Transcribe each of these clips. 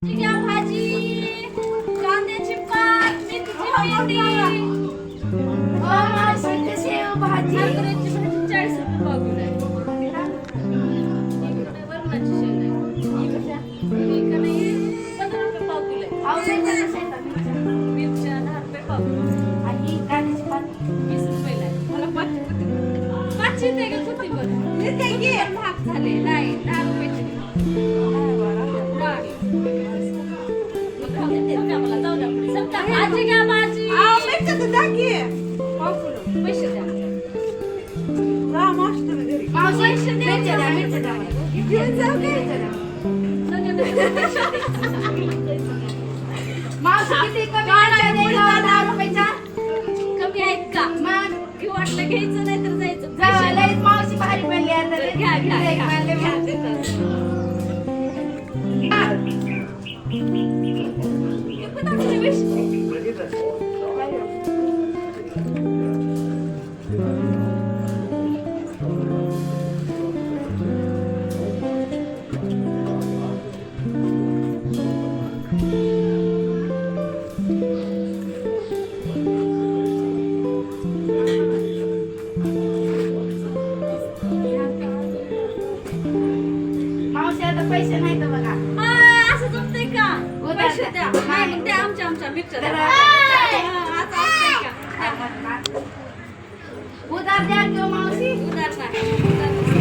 घ्या भाजी, कांद्याची पात, मेथीची पेंडी, शेव भाजी, हरभऱ्याची भाजी 40 रुपये पाव किलो आहे. इकडे वरणाची शेव आहे. इकडे नाही 15 रुपये पाव किलो आहे. मिरच्या 10 रुपये पाव किलो आणि कांद्याची पात 20 रुपयाला आहे. मला पाचशे आहे का कोथिंबीर? महाग झाले नाही 10 रुपयाची भाजी घ्या भाजी पैसे द्या पैसे द्या. मावशी किती कमी द्यायला 10 रुपयाचा कमी आहेत का मग घेऊ वाटलं घ्यायचं नाही तर जायचं जायला मावशी भारी पडली आता रे. घ्या घ्या घ्या, घ्या घ्या. घ्या देतात. मावशी आता पैसे नाही तर बघा. असं जमतंय का पैसे द्या नाही मग द्या आमच्या मिरच्या द्या. असं असतंय का उधार द्या किंवा मावशी. उधार नाही उधार नसते.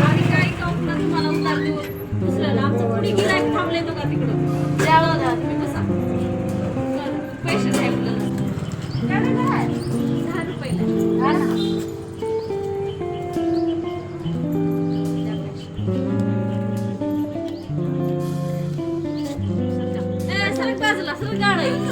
आणि काही कंपना तुम्हाला उधार देऊ दुसऱ्याला आमचं पुढे गिरायक थांबले तो का तिकडं द्या उधार तुम्ही बसा बरं, पैसे द्या आपल्याला काय नाही. 10 रुपयाला हा ना. द्या पैसे. सरक बाजूला सरक गाडा येऊन